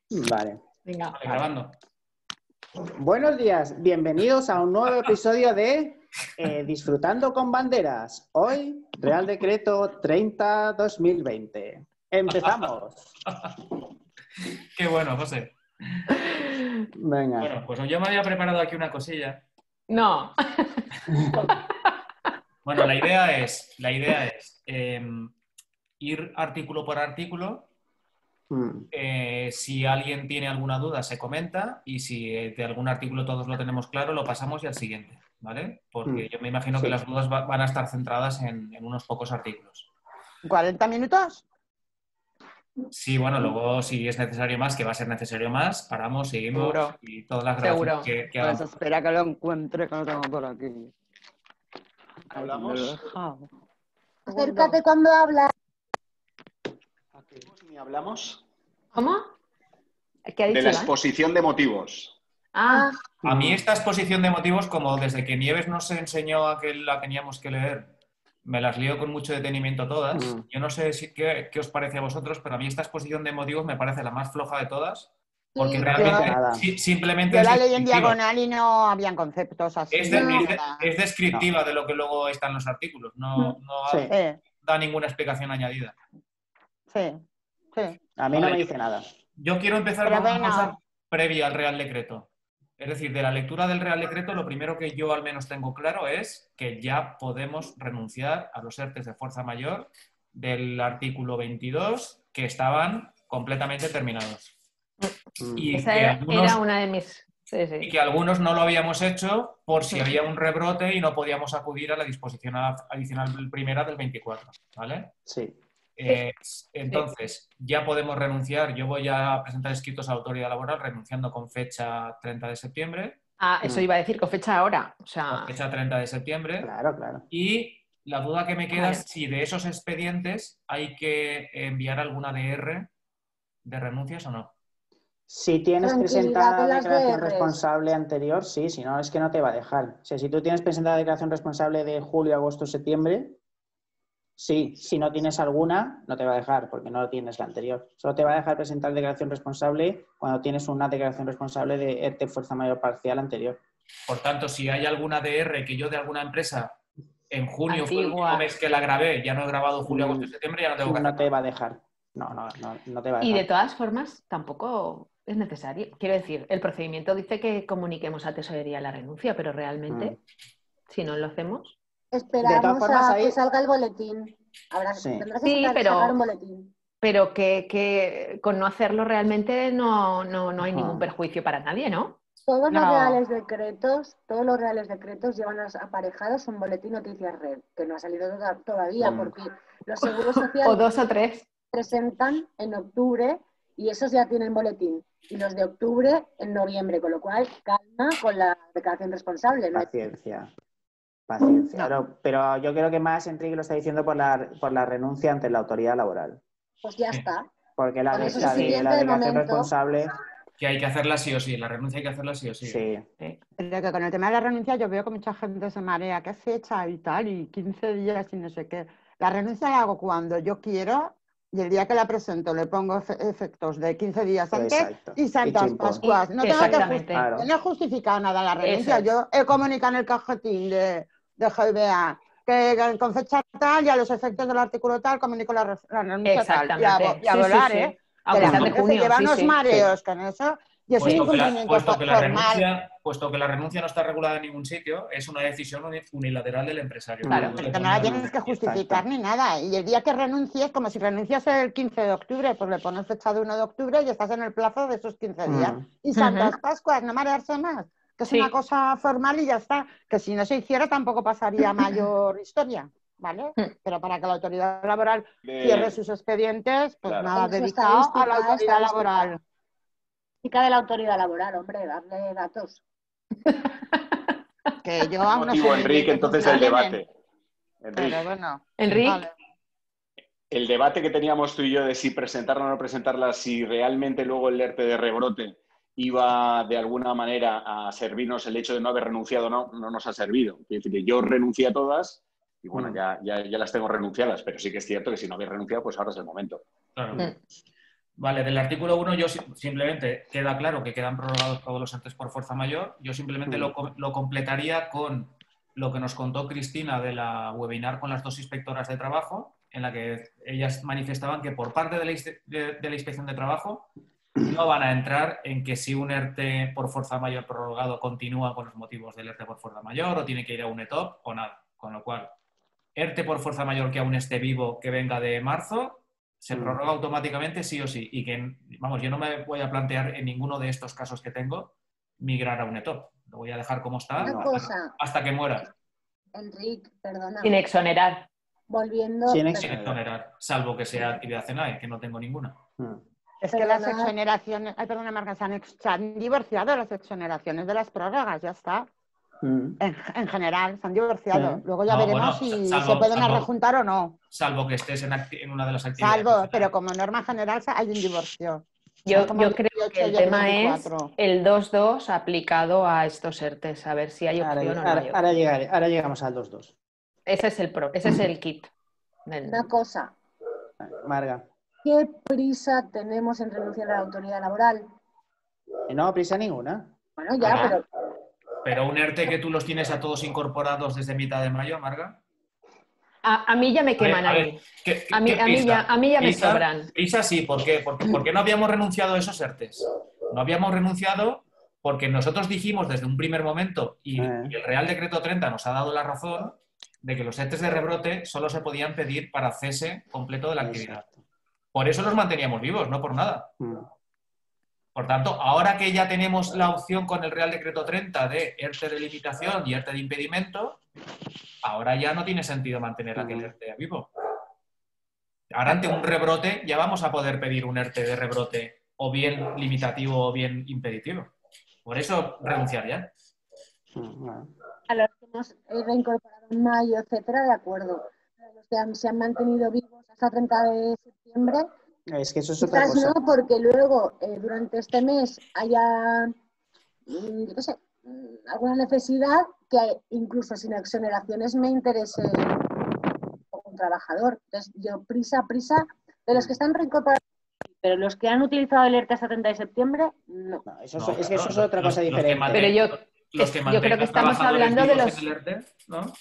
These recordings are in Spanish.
Vale. Venga. Vale, grabando. Buenos días, bienvenidos a un nuevo episodio de Disfrutando con Banderas. Hoy, Real Decreto 30-2020. ¡Empezamos! Qué bueno, José. Venga. Bueno, pues yo me había preparado aquí una cosilla. No. Bueno, la idea es ir artículo por artículo. Si alguien tiene alguna duda, se comenta, y si de algún artículo todos lo tenemos claro, lo pasamos y al siguiente, ¿vale? Porque yo me imagino que las dudas van a estar centradas en unos pocos artículos. ¿40 minutos? Sí, bueno, luego si es necesario más, que va a ser necesario más, paramos, seguimos. Seguro. Y todas las grabaciones que Pues hagamos. espera que lo encuentre, que lo tengo por aquí. ¿Hablamos? Acércate cuando hablas. ¿Ni hablamos? ¿Cómo? ¿Qué ha dicho De la Iván? exposición de motivos. Ah, A mí esta exposición de motivos, como desde que Nieves nos enseñó a que la teníamos que leer, me las lío con mucho detenimiento todas. Yo no sé qué os parece a vosotros, pero a mí esta exposición de motivos me parece la más floja de todas, porque Sí, realmente simplemente Yo es la leí en descriptiva. diagonal y no habían conceptos así. Es descriptiva de lo que luego está en los artículos, no Sí. da ninguna explicación añadida. Sí, sí. A mí no Vale, me dice nada. Yo quiero empezar Pero con una bueno. cosa previa al Real Decreto. Es decir, de la lectura del Real Decreto, lo primero que yo al menos tengo claro es que ya podemos renunciar a los ERTEs de fuerza mayor del artículo 22, que estaban completamente terminados. Y esa que era una de mis... Sí, y sí. que algunos no lo habíamos hecho por si había un rebrote y no podíamos acudir a la disposición adicional primera del 24, ¿vale? Sí. Entonces, ya podemos renunciar. Yo voy a presentar escritos a la autoridad laboral renunciando con fecha 30 de septiembre. Ah, eso iba a decir, con fecha ahora. O sea, Con fecha 30 de septiembre. Claro, claro. Y la duda que me queda Vale. es si de esos expedientes hay que enviar alguna DR de renuncias o no. Si tienes Tranquilidad presentada de las declaración DRs. responsable anterior, sí, si no es que no te va a dejar. O sea, si tú tienes presentada declaración responsable de julio, agosto, septiembre, sí, si no tienes alguna, no te va a dejar porque no tienes la anterior. Solo te va a dejar presentar declaración responsable cuando tienes una declaración responsable de ERTE fuerza mayor parcial anterior. Por tanto, si hay alguna DR que yo de alguna empresa en junio fue el último Antigua. mes que la grabé, ya no he grabado julio, agosto y septiembre, ya no tengo que hacer No te nada. va a dejar. No te va a y de dejar. todas formas, tampoco es necesario. Quiero decir, el procedimiento dice que comuniquemos a tesorería la renuncia, pero realmente, si no lo hacemos... De Esperamos todas formas, a ahí- que salga el boletín. Sí. Tendrás que Sí, sacar un boletín. Pero que con no hacerlo realmente no hay ningún Ajá. perjuicio para nadie, ¿no? Todos No. los reales decretos llevan aparejados un boletín noticias red, que no ha salido todavía, porque los seguros O sociales 2 o 3. presentan en octubre y esos ya tienen boletín. Y los de octubre en noviembre, con lo cual calma con la declaración responsable, ¿no? Paciencia. Pero yo creo que más Enrique lo está diciendo por la renuncia ante la autoridad laboral. Pues ya está. Porque la Con eso es la suficiente de declaración momento. responsable, Que hay que hacerla sí o sí, la renuncia hay que hacerla sí o sí. sí. Pero que con el tema de la renuncia yo veo que mucha gente se marea, qué fecha y tal, y 15 días y no sé qué. La renuncia la hago cuando yo quiero y el día que la presento le pongo efectos de 15 días antes Exacto. y Santas chimpún. Pascuas. No tengo que Exactamente. Claro. no he justificado nada la renuncia. Eso es. Yo he comunicado en el cajetín de GBA que con fecha tal y a los efectos del artículo tal comunico la renuncia tal. Exactamente. Y a Sí, volar, sí, sí. ¿eh? Aunque Que la sean de gente se junio, lleva sí, unos sí. mareos con eso y es un incumplimiento formal. Puesto que la renuncia no está regulada en ningún sitio, es una decisión unilateral del empresario. Claro. Entonces, Que le no la pone- tienes que justificar ni nada. Y el día que renuncies, como si renuncias el 15 de octubre, pues le pones fecha de 1 de octubre y estás en el plazo de esos 15 días. Y Santas Pascuas, no marearse más. Que es Sí. una cosa formal y ya está. Que si no se hiciera tampoco pasaría mayor historia, ¿vale? Pero para que la autoridad laboral cierre sus expedientes, pues Claro. nada, En su dedicado a la autoridad estadística. laboral. Chica de la autoridad laboral, hombre, darle datos. Que yo aún no Motivo, sé muy bien Enrique, qué entonces función el tienen, debate. pero Enrique, bueno. Enrique. Vale. el debate que teníamos tú y yo de si presentarla o no presentarla, si realmente luego el ERTE de rebrote iba de alguna manera a servirnos el hecho de no haber renunciado, no nos ha servido. Es decir, que yo renuncié a todas y bueno, ya las tengo renunciadas, pero sí que es cierto que si no habéis renunciado, pues ahora es el momento. Claro. Vale, del artículo 1 yo simplemente queda claro que quedan prorrogados todos los ERTEs por fuerza mayor. Yo simplemente lo completaría con lo que nos contó Cristina de la webinar con las 2 inspectoras de trabajo, en la que ellas manifestaban que por parte de la inspección de trabajo no van a entrar en que si un ERTE por fuerza mayor prorrogado continúa con los motivos del ERTE por fuerza mayor o tiene que ir a un ETOP o nada. Con lo cual, ERTE por fuerza mayor que aún esté vivo, que venga de marzo, se prorroga automáticamente sí o sí. Y que, vamos, yo no me voy a plantear en ninguno de estos casos que tengo migrar a un ETOP. Lo voy a dejar como está hasta que muera. Enrique, perdona. Sin exonerar. Volviendo. Sin Sin exonerar, salvo que sea actividad CENAE, que no tengo ninguna. Es que las exoneraciones, ay, perdona, Marga, se han divorciado las exoneraciones de las prórrogas, ya está. En general, se han divorciado. Sí. Luego ya No, veremos bueno, si se pueden rejuntar o no. Salvo que estés en una de las actividades. Salvo, pero como norma general hay un divorcio. Yo Como el creo 18 que el y el tema 24. es el 2.2 aplicado a estos ERTEs, a ver si hay opción o no hay opción. Ahora llegamos al 2.2. Ese es el kit. Una cosa. Marga. ¿Qué prisa tenemos en renunciar a la autoridad laboral? No, prisa ninguna. Bueno, ya, Pero un ERTE que tú los tienes a todos incorporados desde mitad de mayo, Marga. A mí ya me queman a mí. A mí ya me sobran. Prisa sí, ¿por qué? Porque no habíamos renunciado a esos ERTEs. No habíamos renunciado porque nosotros dijimos desde un primer momento, y el Real Decreto 30 nos ha dado la razón, de que los ERTEs de rebrote solo se podían pedir para cese completo de la actividad. Por eso los manteníamos vivos, no por nada. Por tanto, ahora que ya tenemos la opción con el Real Decreto 30 de ERTE de limitación y ERTE de impedimento, ahora ya no tiene sentido mantener aquel ERTE vivo. Ahora, ante un rebrote, ya vamos a poder pedir un ERTE de rebrote o bien limitativo o bien impeditivo. Por eso, renunciar ya. a los que hemos reincorporado en mayo, etcétera, de acuerdo. A los que se han mantenido vivos hasta 30 de septiembre, es que eso es otra cosa. no, porque luego durante este mes haya, yo qué sé, alguna necesidad que incluso sin exoneraciones me interese un trabajador. Entonces, yo prisa, de los que están reincorporados, pero los que han utilizado el ERTE hasta 30 de septiembre, no. Eso es otra cosa diferente. Pero yo creo que estamos hablando de los... ERTE, ¿no?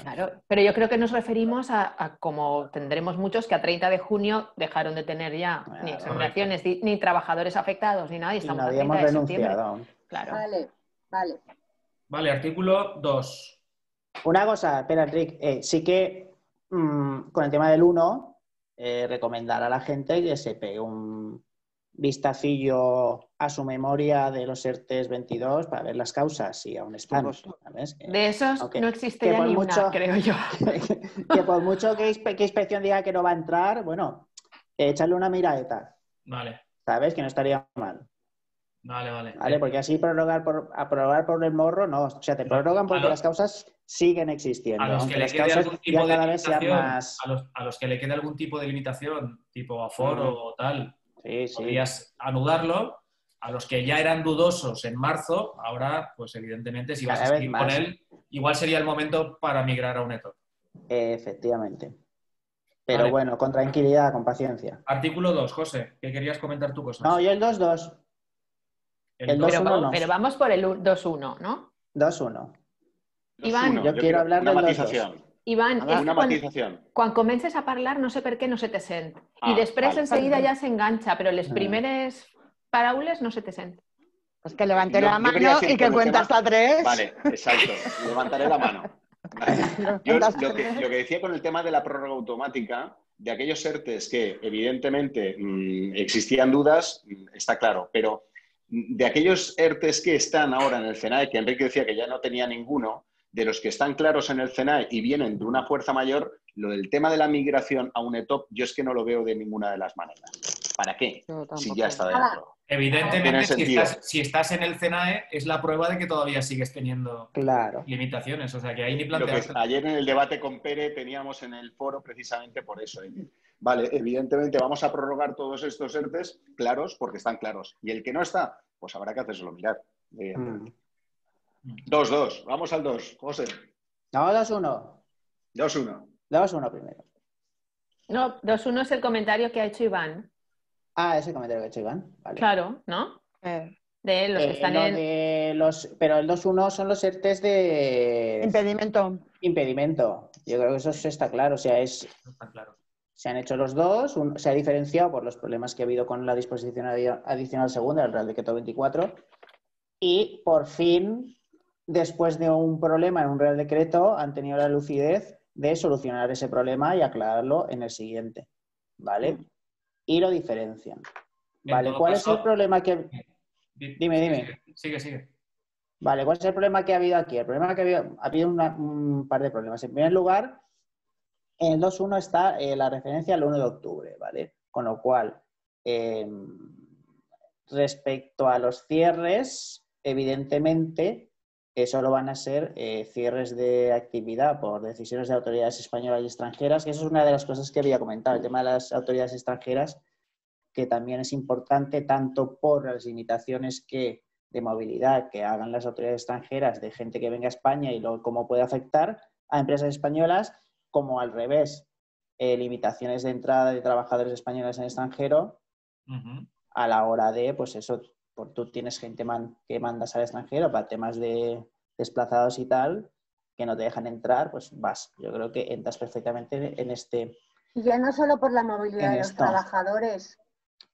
Claro, pero yo creo que nos referimos a como tendremos muchos que a 30 de junio dejaron de tener ya ni exoneraciones, ni trabajadores afectados, ni nada, y estamos a 30 de septiembre. Claro. Vale, artículo 2. Una cosa, espera, Enrique, sí que con el tema del 1, recomendar a la gente que se pegue un vistacillo a su memoria de los ERTES 22 para ver las causas y aún están. ¿Sabes? De esos no existe ya ni una, creo yo. Que por mucho que inspección diga que no va a entrar, bueno, échale una miradeta. Vale. ¿Sabes? Que no estaría mal. Vale. Porque así prorrogar por el morro, no. O sea, te prorrogan porque las causas siguen existiendo. A los que le quede algún tipo de limitación, a los que le quede algún tipo de limitación, tipo aforo o tal, podrías anudarlo. A los que ya eran dudosos en marzo, ahora, pues evidentemente, si vas a seguir con él, igual sería el momento para migrar a un ETOP. Efectivamente. Pero bueno, con tranquilidad, con paciencia. Artículo 2, José, ¿qué querías comentar tú cosas? No, yo el 2.2. El 2.1 no. Pero vamos por el 2.1, ¿no? 2.1. Iván, yo quiero hablar del 2.2. Iván, una matización. Quan comences a parlar no sé per què no se te sent. I després enseguida ja s'enganxa, però les primeres paraules no se te sent. Pues que levante la mano y que cuente hasta 3. Vale, exacto. Levantaré la mano. Vale. Yo lo que decía con el tema de la prórroga automática, de aquellos ERTEs que evidentemente existían dudas, está claro, pero de aquellos ERTEs que están ahora en el CENAE, que Enrique decía que ya no tenía ninguno, de los que están claros en el CENAE y vienen de una fuerza mayor, lo del tema de la migración a un ETOP, yo es que no lo veo de ninguna de las maneras. ¿Para qué? Si ya está dentro. Evidentemente, si estás en el CENAE, es la prueba de que todavía sigues teniendo limitaciones. O sea, que ahí ni planteas. Ayer en el debate con Pere teníamos en el foro precisamente por eso. Vale, evidentemente vamos a prorrogar todos estos ERTEs claros porque están claros. Y el que no está, pues habrá que hacérselo mirar. 2-2. Vamos al 2. José. No, 2-1. 2-1. 2-1 primero. No, 2-1 es el comentario que ha hecho Iván. Ah, ese comentario que ha hecho Iván. Vale. Claro, ¿no? De los que están Pero el 2.1 son los ERTEs de... Impedimento. Yo creo que eso está claro. O sea, Está claro. Se han hecho los dos. Se ha diferenciado por los problemas que ha habido con la disposición adicional segunda del Real Decreto 24. Y por fin, después de un problema en un Real Decreto, han tenido la lucidez de solucionar ese problema y aclararlo en el siguiente. ¿Vale? Y lo diferencian. ¿Vale? ¿Cuál es el problema que... Dime. Sigue. Vale, ¿cuál es el problema que ha habido aquí? El problema que ha habido un par de problemas. En primer lugar, en el 2.1 está la referencia al 1 de octubre, ¿vale? Con lo cual, respecto a los cierres, evidentemente, solo van a ser cierres de actividad por decisiones de autoridades españolas y extranjeras, que eso es una de las cosas que había comentado, el tema de las autoridades extranjeras, que también es importante tanto por las limitaciones de movilidad que hagan las autoridades extranjeras de gente que venga a España y luego cómo puede afectar a empresas españolas, como al revés, limitaciones de entrada de trabajadores españoles en el extranjero a la hora de, pues eso, tú tienes gente que mandas al extranjero para temas de desplazados y tal, que no te dejan entrar, pues vas. Yo creo que entras perfectamente en este... Y ya no solo por la movilidad de los trabajadores.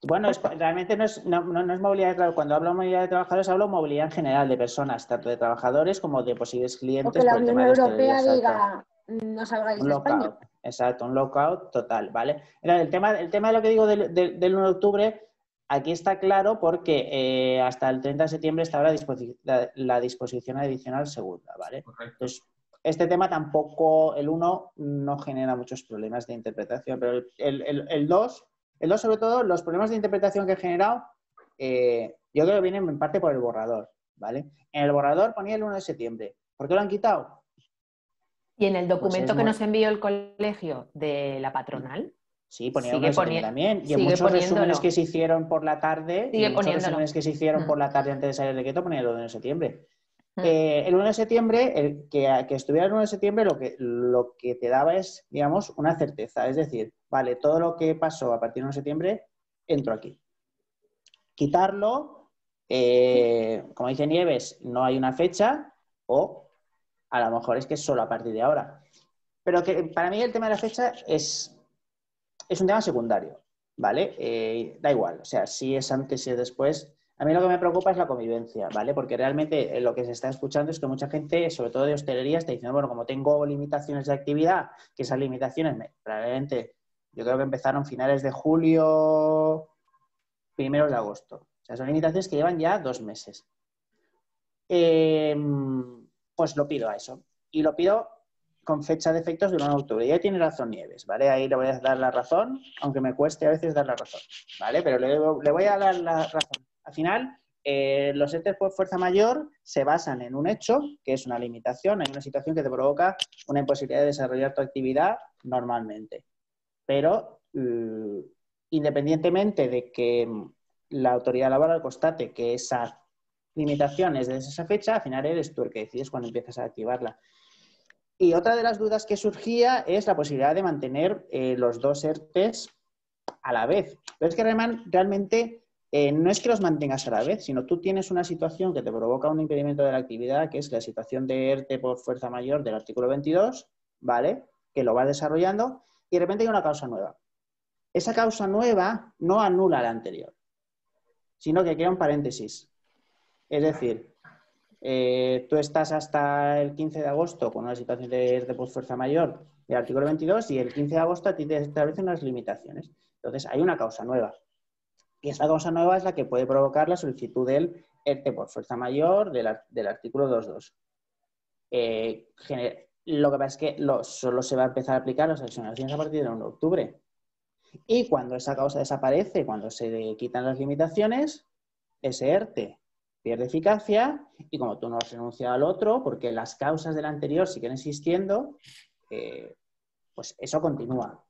Bueno, realmente no es movilidad de trabajadores. Cuando hablo de movilidad de trabajadores, hablo de movilidad en general de personas, tanto de trabajadores como de posibles clientes. Porque la Unión Europea diga, no salgáis de España. Exacto, un lockout total, ¿vale? El tema de lo que digo del 1 de octubre, aquí está claro porque hasta el 30 de septiembre estaba la disposición adicional segunda, ¿vale? Correcto. Entonces, este tema tampoco, el 1 no genera muchos problemas de interpretación, pero el 2... El 2, sobre todo, los problemas de interpretación que he generado, yo creo que vienen en parte por el borrador, ¿vale? En el borrador ponía el 1 de septiembre. ¿Por qué lo han quitado? ¿Y en el documento que nos envió el colegio de la patronal? Sí, ponía el 1 de septiembre también. Y en muchos resúmenes que se hicieron por la tarde, antes de salir el decreto, ponía el 1 de septiembre. El 1 de septiembre, que estuviera el 1 de septiembre, lo que te daba es, digamos, una certeza. Es decir, vale, todo lo que pasó a partir del 1 de septiembre, entro aquí. Quitarlo, como dice Nieves, no hay una fecha, o a lo mejor es que es solo a partir de ahora. Pero que para mí el tema de la fecha es un tema secundario, ¿vale? Da igual, o sea, si es antes, si es después. A mí lo que me preocupa es la convivencia, ¿vale? Porque realmente lo que se está escuchando es que mucha gente, sobre todo de hostelería, está diciendo, bueno, como tengo limitaciones de actividad, que esas limitaciones probablemente, yo creo que empezaron finales de julio, primeros de agosto. O sea, son limitaciones que llevan ya 2 meses. Pues lo pido a eso. Y lo pido con fecha de efectos del 1 de octubre. Y ahí tiene razón Nieves, ¿vale? Ahí le voy a dar la razón, aunque me cueste a veces dar la razón, ¿vale? Pero le voy a dar la razón. Al final, los ERTE por fuerza mayor se basan en un hecho, que es una limitación, hay una situación que te provoca una imposibilidad de desarrollar tu actividad normalmente. Pero, independientemente de que la autoridad laboral constate que esa limitación es desde esa fecha, al final eres tú el que decides cuando empiezas a activarla. Y otra de las dudas que surgía es la posibilidad de mantener los 2 ERTEs a la vez. Pero es que realmente no es que los mantengas a la vez, sino tú tienes una situación que te provoca un impedimento de la actividad, que es la situación de ERTE por fuerza mayor del artículo 22, ¿vale? Que lo vas desarrollando y de repente hay una causa nueva. Esa causa nueva no anula la anterior, sino que crea un paréntesis. Es decir, tú estás hasta el 15 de agosto con una situación de ERTE por fuerza mayor del artículo 22 y el 15 de agosto a ti te establecen unas limitaciones. Entonces, hay una causa nueva. Y esa causa nueva es la que puede provocar la solicitud del ERTE por fuerza mayor del artículo 22. Lo que pasa es que solo se va a empezar a aplicar las exoneraciones a partir del 1 de octubre. Y cuando esa causa desaparece, cuando se quitan las limitaciones, ese ERTE pierde eficacia y como tú no has renunciado al otro, porque las causas del anterior siguen existiendo, pues eso continúa.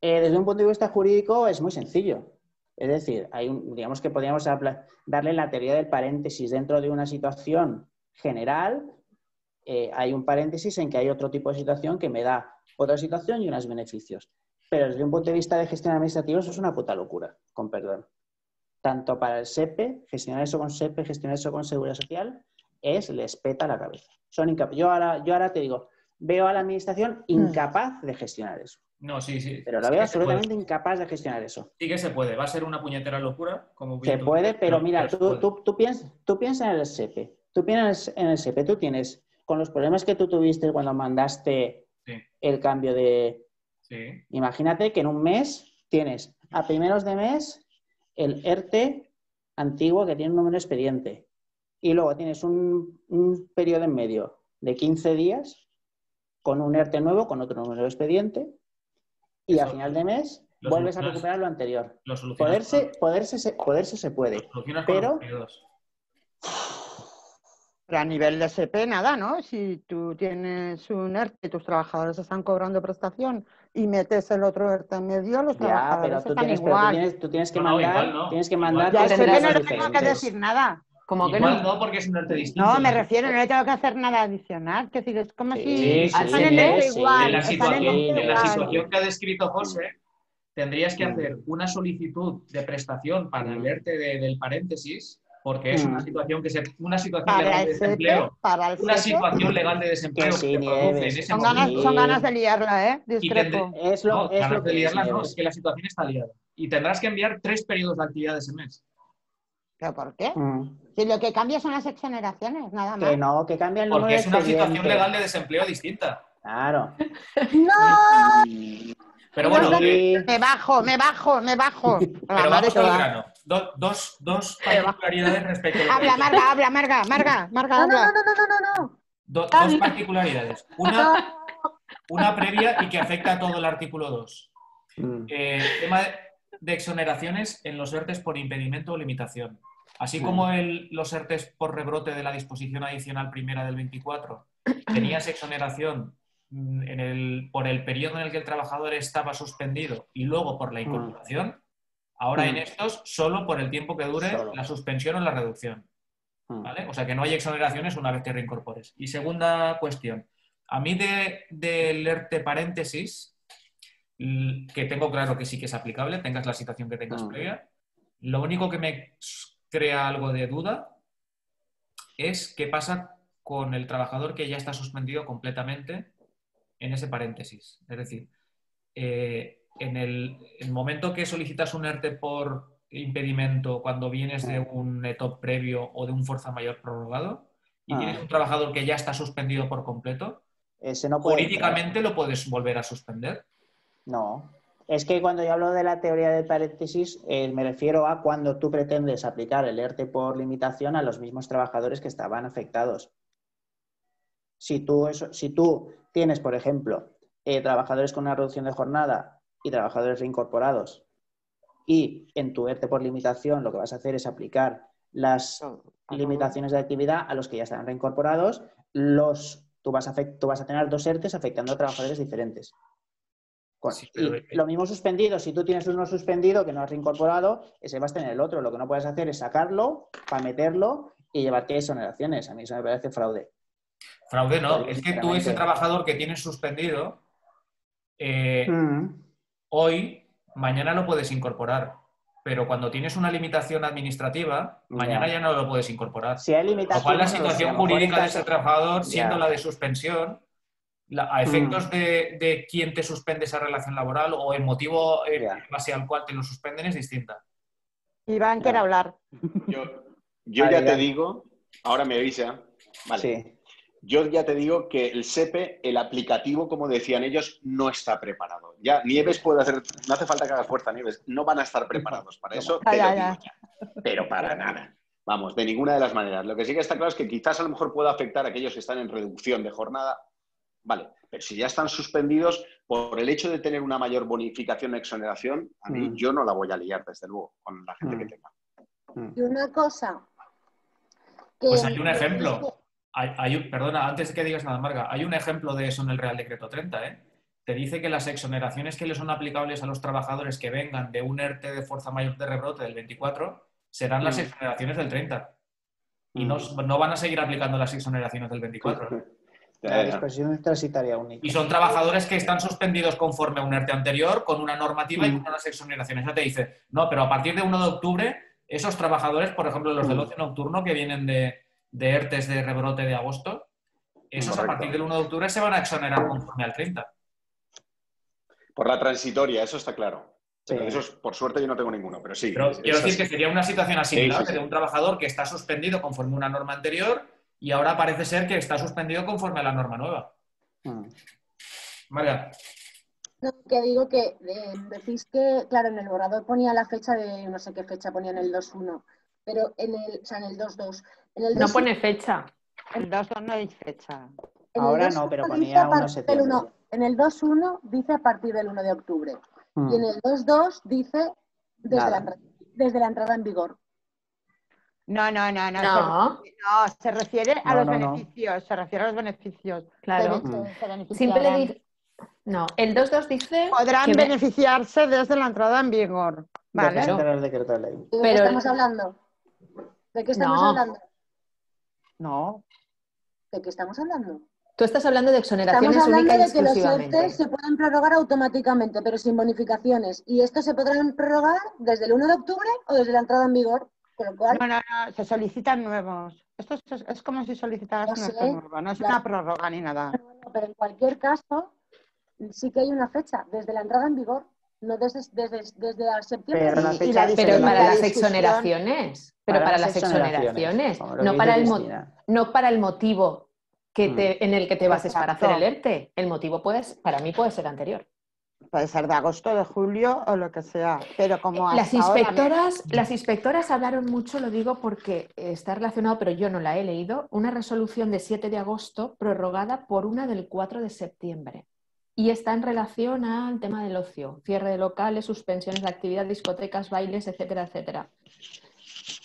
Desde un punto de vista jurídico es muy sencillo. Es decir, digamos que podríamos darle la teoría del paréntesis dentro de una situación general. Hay un paréntesis en que hay otro tipo de situación que me da otra situación y unos beneficios. Pero desde un punto de vista de gestión administrativa eso es una puta locura, con perdón. Tanto para el SEPE, gestionar eso con SEPE, gestionar eso con Seguridad Social, les peta la cabeza. Yo ahora te digo, veo a la administración incapaz de gestionar eso. No, sí. Pero la veo absolutamente incapaz de gestionar eso. Sí que se puede. Va a ser una puñetera locura. Como se puede, pero mira, tú piensas en el SEPE. Tú piensas en el SEPE. Tú tienes, con los problemas que tú tuviste cuando mandaste el cambio de... Sí. Imagínate que en un mes tienes a primeros de mes el ERTE antiguo que tiene un número de expediente. Y luego tienes un periodo en medio de 15 días con un ERTE nuevo, con otro número de expediente. Y a final de mes vuelves a recuperar lo anterior. Poderse se puede. Pero a nivel de SP nada, ¿no? Si tú tienes un ERTE y tus trabajadores están cobrando prestación y metes el otro ERTE en medio, los trabajadores están igual. Tú tienes que mandar... Tienes que mandar... Ya al SP no le tengo que decir nada. Como que no, porque es un ERTE distinto. No, me refiero, no le tengo que hacer nada adicional. Es decir, es como si están en el igual. En la situación que ha descrito José, tendrías que hacer una solicitud de prestación para el ERTE del paréntesis, porque es una situación legal de desempleo. Una situación legal de desempleo que se produce en ese momento. Son ganas de liarla, ¿eh? Discrepo. Ganas de liarla no, es que la situación está liada. Y tendrás que enviar 3 periodos de actividad ese mes. ¿Pero por qué? Si lo que cambia son las exoneraciones, nada más. Que no, que cambia el número de expediente. Porque es una situación legal de desempleo distinta. Claro. ¡No! Pero bueno... Me bajo. Pero vamos al grano. Dos particularidades respecto a... Habla, Marga, habla. No. Dos particularidades. Una previa y que afecta a todo el artículo 2. Tema de exoneraciones en los ERTEs por impedimento o limitación. Así como los ERTEs por rebrote de la disposición adicional primera del 24 tenías exoneración por el periodo en el que el trabajador estaba suspendido y luego por la incorporación, ahora en estos solo por el tiempo que dure la suspensión o la reducción. ¿Vale? O sea que no hay exoneraciones una vez que reincorpores. Y segunda cuestión, a mí del ERTE paréntesis, que tengo claro que sí que es aplicable, tengas la situación que tengas previa, lo único que me crea algo de duda es qué pasa con el trabajador que ya está suspendido completamente en ese paréntesis. Es decir, en el momento que solicitas un ERTE por impedimento cuando vienes de un ETOP previo o de un fuerza mayor prorrogado y tienes un trabajador que ya está suspendido por completo, jurídicamente lo puedes volver a suspender. No. Es que cuando yo hablo de la teoría del paréntesis, me refiero a cuando tú pretendes aplicar el ERTE por limitación a los mismos trabajadores que estaban afectados. Si tú tienes, por ejemplo, trabajadores con una reducción de jornada y trabajadores reincorporados y en tu ERTE por limitación lo que vas a hacer es aplicar las limitaciones de actividad a los que ya están reincorporados, tú vas a tener 2 ERTEs afectando a trabajadores diferentes. Y lo mismo suspendido, si tú tienes uno suspendido que no has reincorporado, ese vas a tener el otro. Lo que no puedes hacer es sacarlo para meterlo y llevarte exoneraciones. A mí eso me parece fraude. Fraude no, es que tú ese trabajador que tienes suspendido, hoy, mañana lo puedes incorporar. Pero cuando tienes una limitación administrativa, mañana ya no lo puedes incorporar. Si hay limitación, lo cual la situación jurídica de ese trabajador, siendo la de suspensión, a efectos de quién te suspende esa relación laboral o el motivo en base al cual te lo suspenden es distinta. Iván quiere hablar. Yo ya te digo, ahora me avisa, vale. Sí. Yo ya te digo que el SEPE, el aplicativo, como decían ellos, no está preparado. Ya Nieves puede hacer, no hace falta que haga fuerza, Nieves, no van a estar preparados para eso, te lo digo ya. Pero para nada. Vamos, de ninguna de las maneras. Lo que sí que está claro es que quizás a lo mejor pueda afectar a aquellos que están en reducción de jornada. Vale, pero si ya están suspendidos, por el hecho de tener una mayor bonificación o exoneración, a mí yo no la voy a liar, desde luego, con la gente que tenga. Y una cosa... Pues hay un ejemplo. Perdona, antes de que digas nada, Marga, hay un ejemplo de eso en el Real Decreto 30, ¿eh? Te dice que las exoneraciones que le son aplicables a los trabajadores que vengan de un ERTE de fuerza mayor de rebrote del 24 serán las exoneraciones del 30. Y no van a seguir aplicando las exoneraciones del 24. La disposición transitoria única. Y son trabajadores que están suspendidos conforme a un ERTE anterior, con una normativa y con unas exoneraciones. Ya te dice, no, pero a partir de 1 de octubre, esos trabajadores, por ejemplo, los del ocio nocturno que vienen de ERTEs de rebrote de agosto, esos a partir del 1 de octubre se van a exonerar conforme al 30. Por la transitoria, eso está claro. Sí. Eso por suerte yo no tengo ninguno, pero sí. Pero quiero decir así. que sería una situación así, Sí. de un trabajador que está suspendido conforme a una norma anterior y ahora parece ser que está suspendido conforme a la norma nueva. María. No, que digo que decís que, claro, en el borrador ponía la fecha de, no sé qué fecha ponía en el 2.1, pero en el 2.2. No pone fecha. El 2.2 no hay fecha. Ahora no, pero ponía 1 de septiembre. En el 2.1 dice a partir del 1 de octubre. Y en el 2.2 dice desde la entrada en vigor. No. Se refiere a los beneficios. Se refiere a los beneficios. Claro. Simple dice. No, el 2.2 dice. Podrán beneficiarse desde la entrada en vigor. ¿Vale? El decreto de ley. ¿De qué estamos hablando? ¿De qué estamos hablando? No. ¿De qué estamos hablando? Tú estás hablando de exoneraciones únicas y exclusivamente. Estamos hablando de que los ERTE se pueden prorrogar automáticamente, pero sin bonificaciones. Y estos se podrán prorrogar desde el 1 de octubre o desde la entrada en vigor. Con lo cual... No, se solicitan nuevos. Esto es como si solicitaras un ERTE nuevo. No es una prórroga ni nada. No, pero en cualquier caso, sí que hay una fecha, desde la entrada en vigor. No desde septiembre. Pero para las exoneraciones. Pero para las exoneraciones. No para el motivo en el que te bases para hacer el ERTE. El motivo para mí puede ser anterior. Puede ser de agosto, de julio o lo que sea. Pero como las inspectoras hablaron mucho, lo digo porque está relacionado, pero yo no la he leído, una resolución de 7 de agosto prorrogada por una del 4 de septiembre. Y está en relación al tema del ocio, cierre de locales, suspensiones de actividad, discotecas, bailes, etcétera, etcétera.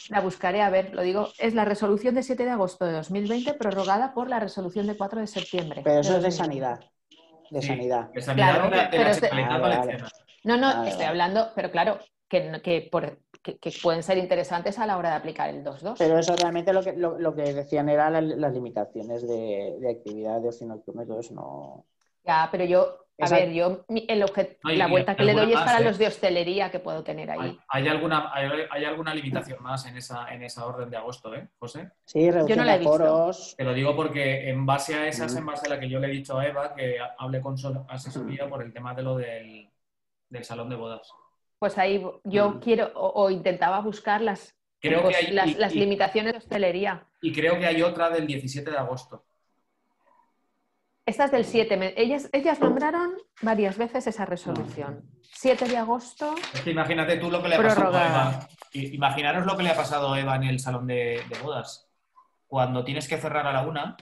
La buscaré, a ver, lo digo, es la resolución de 7 de agosto de 2020 prorrogada por la resolución de 4 de septiembre. Pero eso es de sanidad. De sanidad. De sanidad, claro, de la Generalitat Valenciana. No, estoy hablando, pero claro, que pueden ser interesantes a la hora de aplicar el 2.2. Pero eso realmente lo que decían era las limitaciones de actividad de ocio nocturno y todo eso no... Ya, pero la vuelta que le doy es para los de hostelería que puedo tener ahí. ¿Hay alguna limitación más en esa orden de agosto, José? Sí, reducción de aforos. Te lo digo porque en base a esa es en base a la que yo le he dicho a Eva que hable con su asesoría por el tema de lo del salón de bodas. Pues ahí yo quiero o intentaba buscar las limitaciones de hostelería. Y creo que hay otra del 17 de agosto. Esta es del 7. Ellas nombraron varias veces esa resolución. 7 de agosto. Es que imagínate tú lo que le ha pasado a Eva. Imaginaros lo que le ha pasado a Eva en el salón de bodas. Cuando tienes que cerrar a la 1,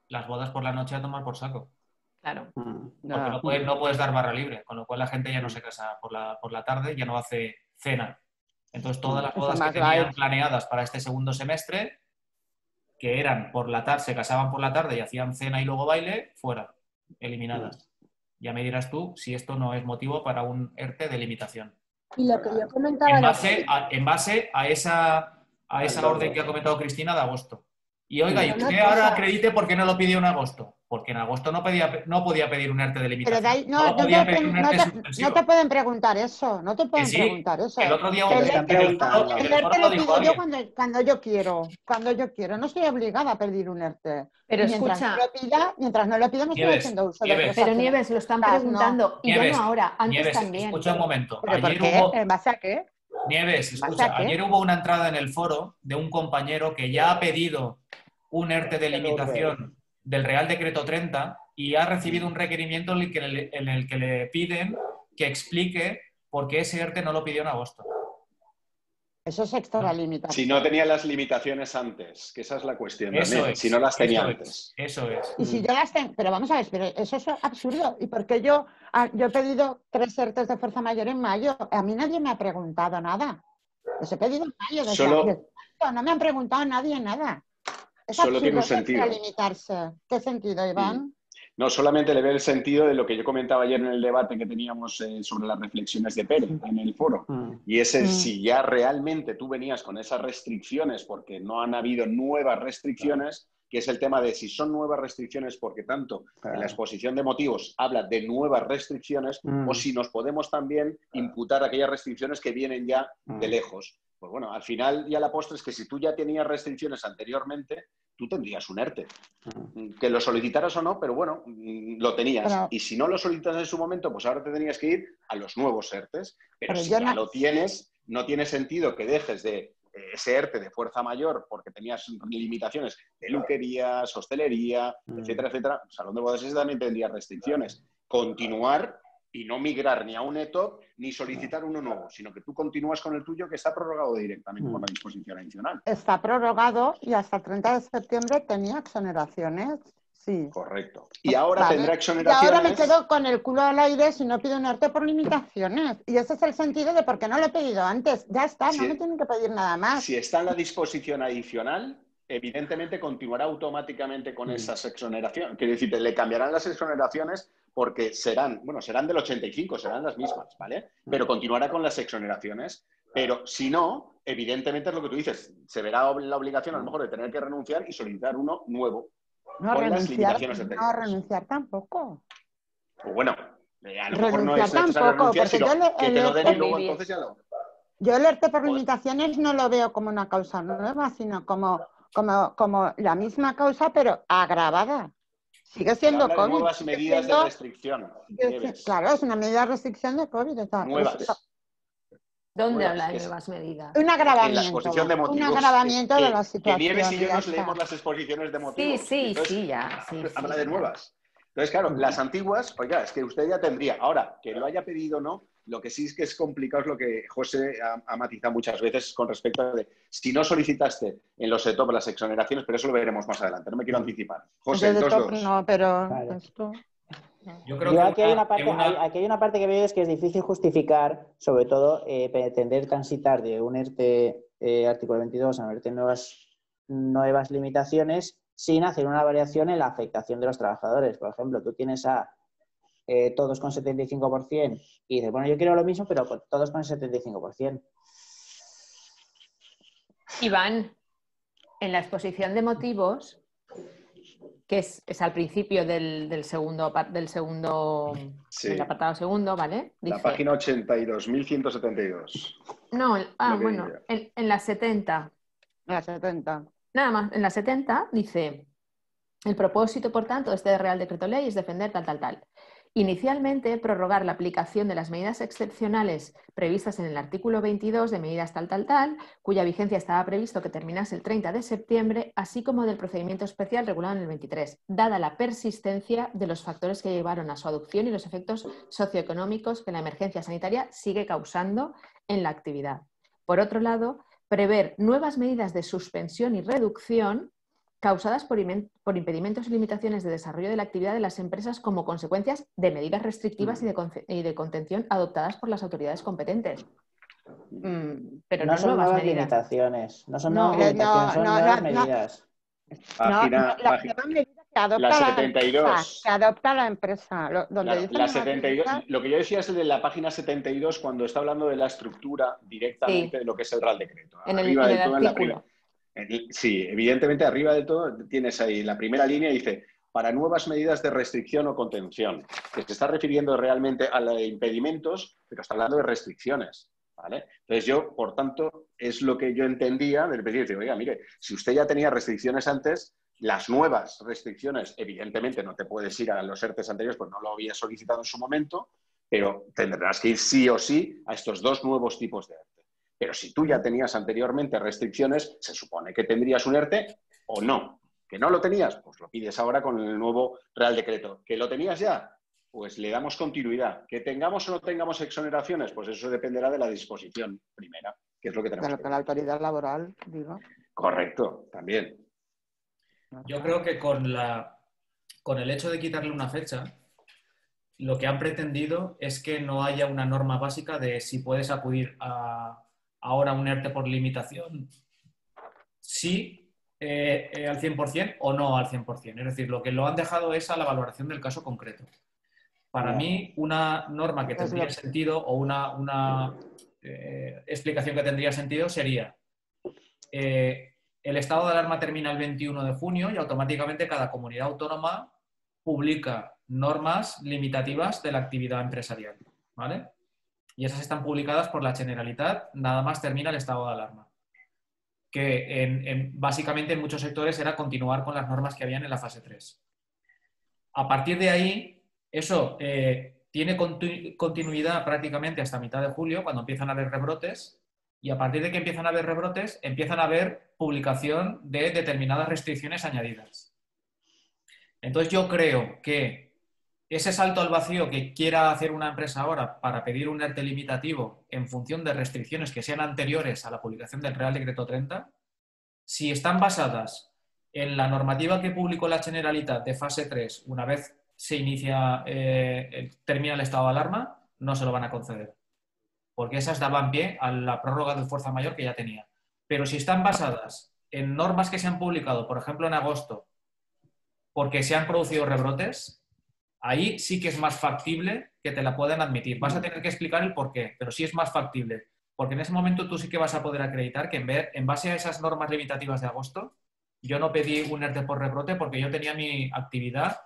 las bodas por la noche a tomar por saco. Claro. Porque no puedes dar barra libre, con lo cual la gente ya no se casa por la tarde, ya no hace cena. Entonces todas las bodas que tenían planeadas para este segundo semestre, que eran por la tarde, se casaban por la tarde y hacían cena y luego baile, fuera, eliminadas. Ya me dirás tú si esto no es motivo para un ERTE de limitación. Y lo que yo comentaba... En base a esa orden que ha comentado Cristina de agosto. Y oiga, ¿y usted ahora acredite por qué no lo pidió en agosto? Porque en agosto no podía pedir un ERTE de limitación. No te pueden preguntar eso. No te pueden preguntar eso. El otro día el ERTE lo pido yo cuando yo quiero. Cuando yo quiero. No estoy obligada a pedir un ERTE. Pero mientras no lo pida, no estoy haciendo uso de eso. Pero Nieves, lo están preguntando. Y yo no ahora, antes también. Escucha un momento. ¿Pero por qué? ¿En base a qué? Nieves, escucha, ayer hubo una entrada en el foro de un compañero que ya ha pedido un ERTE de limitación del Real Decreto 30 y ha recibido un requerimiento en el que le piden que explique por qué ese ERTE no lo pidió en agosto. Eso es extralimitación. Si no tenía las limitaciones antes, que esa es la cuestión. Si no las tenía antes. Eso es. Y si yo las tengo... Pero vamos a ver, pero eso es absurdo. ¿Y por qué yo he pedido 3 ERTEs de fuerza mayor en mayo? A mí nadie me ha preguntado nada. Los he pedido en mayo. No me han preguntado nadie nada. Es solo tiene un sentido. Limitarse. ¿Qué sentido, Iván? No, solamente le ve el sentido de lo que yo comentaba ayer en el debate que teníamos sobre las reflexiones de Pérez en el foro. Y ese, si ya realmente tú venías con esas restricciones porque no han habido nuevas restricciones, que es el tema de si son nuevas restricciones, porque tanto en la exposición de motivos habla de nuevas restricciones, o si nos podemos también imputar aquellas restricciones que vienen ya de lejos. Pues bueno, al final y a la postre es que si tú ya tenías restricciones anteriormente, tú tendrías un ERTE. Que lo solicitaras o no, pero bueno, lo tenías. Pero, y si no lo solicitas en su momento, pues ahora te tenías que ir a los nuevos ERTEs. Pero si ya lo tienes, no tiene sentido que dejes de ese ERTE de fuerza mayor porque tenías limitaciones de peluquerías, hostelería, etcétera, etcétera. Salón de bodas también tendría restricciones. Continuar y no migrar ni a un ETOP ni solicitar uno nuevo, sino que tú continúas con el tuyo que está prorrogado directamente por la disposición adicional. Está prorrogado y hasta el 30 de septiembre tenía exoneraciones. Sí. Correcto. Y ahora tendrá exoneraciones. Y ahora me quedo con el culo al aire si no pido un ERTE por limitaciones. Y ese es el sentido de por qué no lo he pedido antes. Ya está, no me tienen que pedir nada más. Si está en la disposición adicional, evidentemente continuará automáticamente con esas exoneraciones. Quiere decir, le cambiarán las exoneraciones porque serán del 85, serán las mismas, ¿vale? Pero continuará con las exoneraciones. Pero si no, evidentemente es lo que tú dices, se verá la obligación a lo mejor de tener que renunciar y solicitar uno nuevo. No, renunciar tampoco. Pues bueno, a lo mejor no es necesario tampoco, renunciar, sino que te lo den y luego entonces ya lo... Yo el ERTE por limitaciones no lo veo como una causa nueva, sino como la misma causa, pero agravada. Sigue siendo habla COVID. De nuevas medidas de restricción. Claro, es una medida de restricción de COVID. Nuevas. ¿Dónde habla de nuevas medidas? Un agravamiento. En la exposición de motivos. Un agravamiento de la situación. Que Nieves y yo nos leemos las exposiciones de motivos. Sí, ya. Habla de nuevas. Entonces, claro, las antiguas, oiga, es que usted ya tendría. Ahora, que lo haya pedido o no, lo que sí es que es complicado es lo que José ha matizado muchas veces con respecto a si no solicitaste en los ETOP las exoneraciones, pero eso lo veremos más adelante, no me quiero anticipar. José, dos. No, pero esto... Yo creo que aquí hay una parte que veo es que es difícil justificar, sobre todo, pretender transitar de un ERTE artículo 22 a un ERTE nuevas limitaciones sin hacer una variación en la afectación de los trabajadores. Por ejemplo, tú tienes a todos con 75% y dices, bueno, yo quiero lo mismo, pero todos con el 75%. Iván, en la exposición de motivos, que es al principio del segundo, sí. Del apartado segundo, ¿vale? Dice, la página 82.172. No, bueno, en la 70. La 70. Nada más, en la 70 dice, el propósito, por tanto, de este Real Decreto Ley es defender tal. Inicialmente, prorrogar la aplicación de las medidas excepcionales previstas en el artículo 22 de medidas tal, cuya vigencia estaba previsto que terminase el 30 de septiembre, así como del procedimiento especial regulado en el 23, dada la persistencia de los factores que llevaron a su adopción y los efectos socioeconómicos que la emergencia sanitaria sigue causando en la actividad. Por otro lado, prever nuevas medidas de suspensión y reducción causadas por impedimentos y limitaciones de desarrollo de la actividad de las empresas como consecuencias de medidas restrictivas y de contención adoptadas por las autoridades competentes. Pero no son nuevas limitaciones. No son nuevas limitaciones, son nuevas medidas. La 72. Que adopta la empresa. La 72. Lo que yo decía es de la página 72 cuando está hablando de la estructura directamente de lo que es el Real Decreto. Sí, evidentemente arriba de todo tienes ahí la primera línea, dice para nuevas medidas de restricción o contención, que se está refiriendo realmente a los impedimentos, pero está hablando de restricciones, ¿vale? Entonces yo, por tanto, es lo que yo entendía del decir, oiga, mire, si usted ya tenía restricciones antes, las nuevas restricciones, evidentemente no te puedes ir a los ERTEs anteriores, pues no lo había solicitado en su momento, pero tendrás que ir sí o sí a estos dos nuevos tipos de ERTE. Pero si tú ya tenías anteriormente restricciones, se supone que tendrías un ERTE o no. ¿Que no lo tenías? Pues lo pides ahora con el nuevo Real Decreto. ¿Que lo tenías ya? Pues le damos continuidad. ¿Que tengamos o no tengamos exoneraciones? Pues eso dependerá de la disposición primera, que es lo que tenemos. Pero la autoridad laboral, digo. Correcto, también. Yo creo que con el hecho de quitarle una fecha, lo que han pretendido es que no haya una norma básica de si puedes acudir ahora un ERTE por limitación, sí al 100% o no al 100%. Es decir, lo que lo han dejado es a la valoración del caso concreto. Para mí, una norma que tendría sentido o una explicación que tendría sentido sería el estado de alarma termina el 21 de junio y automáticamente cada comunidad autónoma publica normas limitativas de la actividad empresarial, ¿vale? Y esas están publicadas por la Generalitat, nada más termina el estado de alarma. Que básicamente en muchos sectores era continuar con las normas que habían en la fase 3. A partir de ahí, eso tiene continuidad prácticamente hasta mitad de julio, cuando empiezan a haber rebrotes, y a partir de que empiezan a haber rebrotes, empiezan a haber publicación de determinadas restricciones añadidas. Entonces yo creo que ese salto al vacío que quiera hacer una empresa ahora para pedir un ERTE limitativo en función de restricciones que sean anteriores a la publicación del Real Decreto 30, si están basadas en la normativa que publicó la Generalitat de fase 3, una vez se inicia, termina el estado de alarma, no se lo van a conceder. Porque esas daban pie a la prórroga de fuerza mayor que ya tenía. Pero si están basadas en normas que se han publicado, por ejemplo, en agosto, porque se han producido rebrotes, ahí sí que es más factible que te la puedan admitir. Vas a tener que explicar el por qué, pero sí es más factible. Porque en ese momento tú sí que vas a poder acreditar que en base a esas normas limitativas de agosto, yo no pedí un ERTE por rebrote porque yo tenía mi actividad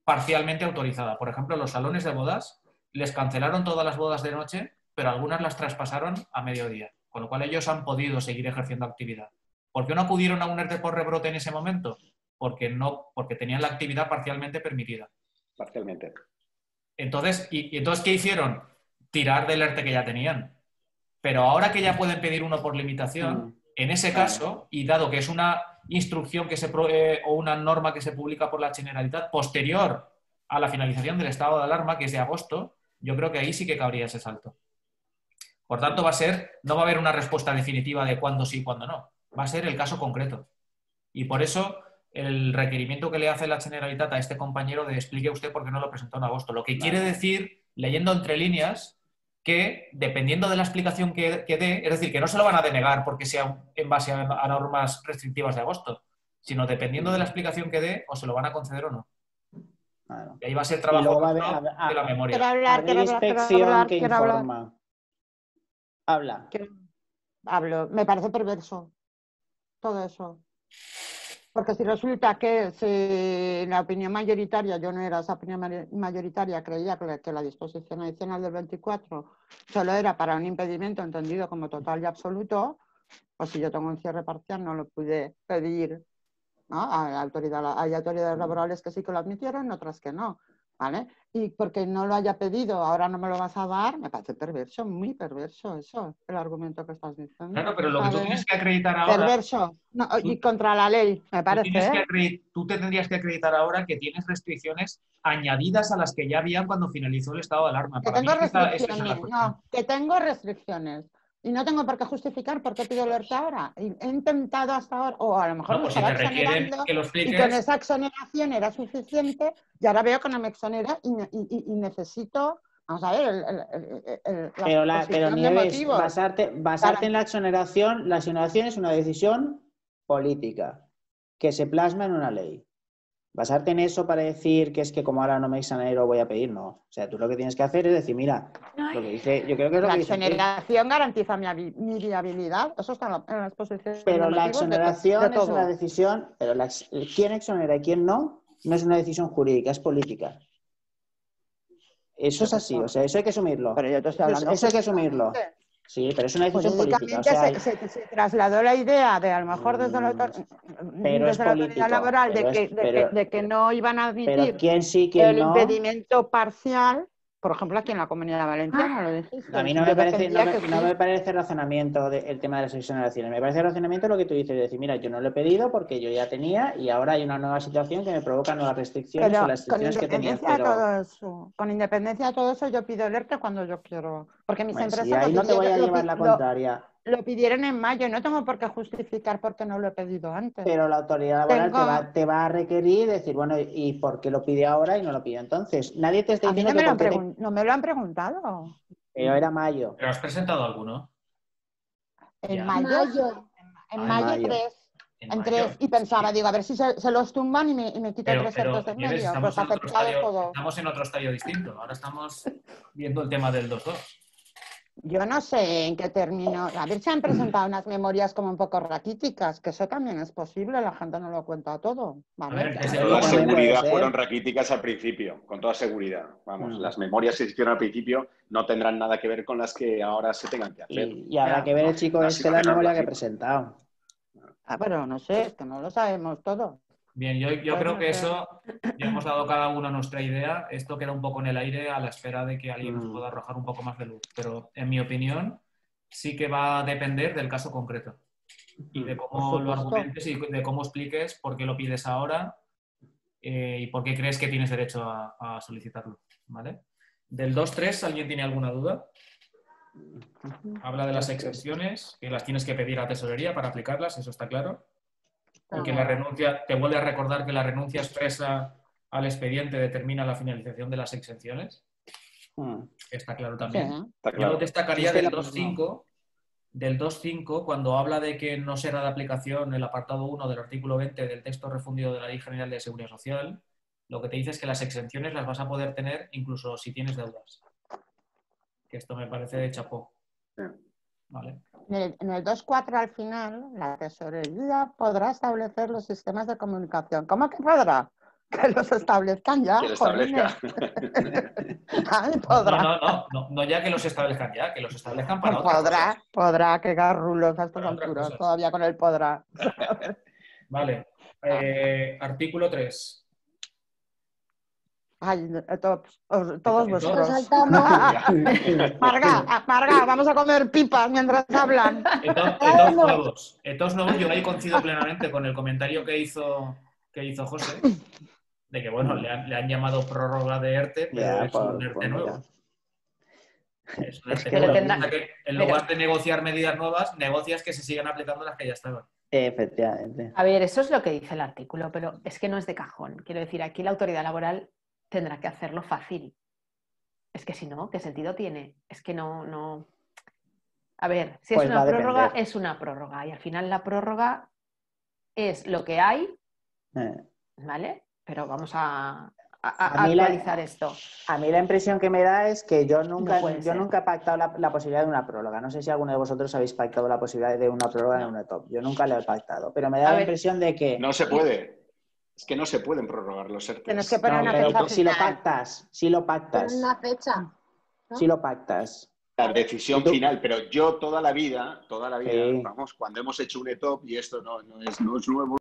parcialmente autorizada. Por ejemplo, los salones de bodas les cancelaron todas las bodas de noche, pero algunas las traspasaron a mediodía. Con lo cual ellos han podido seguir ejerciendo actividad. ¿Por qué no acudieron a un ERTE por rebrote en ese momento? Porque tenían la actividad parcialmente permitida. Parcialmente. Entonces, entonces, ¿qué hicieron? Tirar del ERTE que ya tenían. Pero ahora que ya pueden pedir uno por limitación, en ese caso, y dado que es una instrucción o una norma que se publica por la Generalitat posterior a la finalización del estado de alarma, que es de agosto, yo creo que ahí sí que cabría ese salto. Por tanto, no va a haber una respuesta definitiva de cuándo sí y cuándo no. Va a ser el caso concreto. Y por eso el requerimiento que le hace la Generalitat a este compañero de explique usted por qué no lo presentó en agosto. Lo que quiere decir, leyendo entre líneas, que dependiendo de la explicación que dé, es decir, que no se lo van a denegar porque sea en base a normas restrictivas de agosto, sino dependiendo de la explicación que dé, o se lo van a conceder o no. Claro. Y ahí va a ser trabajo de la memoria. Quiero inspección que informa. Habla. Hablo. Me parece perverso todo eso. Porque si resulta que la opinión mayoritaria, yo no era esa opinión mayoritaria, creía que la disposición adicional del 24 solo era para un impedimento entendido como total y absoluto, pues si yo tengo un cierre parcial no lo pude pedir, ¿no? Hay autoridades laborales que sí que lo admitieron, otras que no, ¿vale? Y porque no lo haya pedido, ahora no me lo vas a dar, me parece perverso, muy perverso eso, el argumento que estás diciendo. Claro, pero lo que tú tienes que acreditar ahora... Perverso, no, y contra la ley, me parece. Tú te tendrías que acreditar ahora que tienes restricciones añadidas a las que ya habían cuando finalizó el estado de alarma. Que tengo restricciones, que tengo restricciones. Y no tengo por qué justificar por qué pido el ERTE ahora. He intentado hasta ahora, o a lo mejor me estaba exonerando y con esa exoneración era suficiente y ahora veo que no me exonera y necesito, vamos a ver, pero Nieves, basarte en la exoneración es una decisión política que se plasma en una ley. Basarte en eso para decir que es que como ahora no me exonero voy a pedir, no. O sea, tú lo que tienes que hacer es decir, mira, lo que dice, yo creo que es lo que dice. La exoneración garantiza mi viabilidad, eso está en la exposición. Pero la exoneración es una decisión, pero quién exonera y quién no es una decisión jurídica, es política. Eso es así, o sea, eso hay que asumirlo. Pero yo te estoy hablando. Eso hay que asumirlo. Sí, pero es una decisión política. O sea, se trasladó la idea de, a lo mejor desde la autoridad laboral, de que no iban a admitir el impedimento parcial, por ejemplo, aquí en la Comunidad Valenciana. Lo dijiste. A mí no me parece razonamiento el tema de las exoneraciones. Me parece razonamiento lo que tú dices, de decir, mira, yo no lo he pedido porque yo ya tenía y ahora hay una nueva situación que me provoca nuevas restricciones o las restricciones que tenía. Con independencia de todo eso, yo pido el ERTE cuando yo quiero. Porque mis empresas y ahí no te voy a llevar la contraria. Lo pidieron en mayo, no tengo por qué justificar porque no lo he pedido antes. Pero la autoridad laboral te va a requerir decir, bueno, ¿y por qué lo pide ahora y no lo pide entonces? Nadie te está diciendo no me lo han preguntado. Pero era mayo. ¿Pero has presentado alguno? En mayo 3. En 3 y pensaba, digo, a ver si se los tumban y me quito 3 ERTEs de medio. Pues aceptado todo. Estamos en otro estadio distinto. Ahora estamos viendo el tema del 2-2. Yo no sé en qué término. A ver si han presentado unas memorias como un poco raquíticas, que eso también es posible, la gente no lo cuenta todo. ¿Vale? A ver, con toda seguridad fueron raquíticas al principio, con toda seguridad. Vamos, las memorias que se hicieron al principio no tendrán nada que ver con las que ahora se tengan que hacer. Y habrá que ver el chico la memoria que ha presentado. Pero no sé, es que no lo sabemos todo. Bien, yo creo que eso, ya hemos dado cada uno nuestra idea. Esto queda un poco en el aire a la espera de que alguien nos pueda arrojar un poco más de luz. Pero en mi opinión, sí que va a depender del caso concreto. Y de cómo lo argumentes y de cómo expliques por qué lo pides ahora y por qué crees que tienes derecho a solicitarlo. ¿Vale? Del 2.3, ¿alguien tiene alguna duda? Habla de las exenciones, que las tienes que pedir a tesorería para aplicarlas, eso está claro. Porque la renuncia, te vuelve a recordar que la renuncia expresa al expediente determina la finalización de las exenciones. Está claro también. Sí, está claro. Yo destacaría del 2.5, cuando habla de que no será de aplicación el apartado 1 del artículo 20 del texto refundido de la Ley General de Seguridad Social, lo que te dice es que las exenciones las vas a poder tener incluso si tienes deudas. Que esto me parece de chapó. Vale. En el 2.4 al final, la tesorería podrá establecer los sistemas de comunicación. ¿Cómo que podrá? Que los establezcan ya. Que los establezca. No ya que los establezcan ya, que los establezcan para otra cosa. Podrá, que garrulos a estas alturas, todavía con el podrá. Vale. Artículo 3. Ay, todos vosotros. Marga, vamos a comer pipas mientras hablan. Etos nuevos, yo ahí coincido plenamente con el comentario que hizo José, de que bueno, le han llamado prórroga de ERTE, pero es un ERTE nuevo. Es un ERTE nuevo. En lugar de negociar medidas nuevas, negocias que se sigan aplicando las que ya estaban. Efectivamente. A ver, eso es lo que dice el artículo, pero es que no es de cajón. Quiero decir, aquí la autoridad laboral tendrá que hacerlo fácil. Es que si no, ¿qué sentido tiene? Es que no... A ver, si es una prórroga, es una prórroga. Y al final la prórroga es lo que hay, ¿vale? Pero vamos a actualizar esto. A mí la impresión que me da es que yo nunca he pactado la posibilidad de una prórroga. No sé si alguno de vosotros habéis pactado la posibilidad de una prórroga en una top. Yo nunca la he pactado. Pero me da la impresión de que... No se puede. Es que no se pueden prorrogar los ERTE. Tienes que poner una fecha si lo pactas. Una fecha. ¿no? Si lo pactas. La decisión final, pero yo toda la vida, vamos, cuando hemos hecho un ETOP, y esto no es nuevo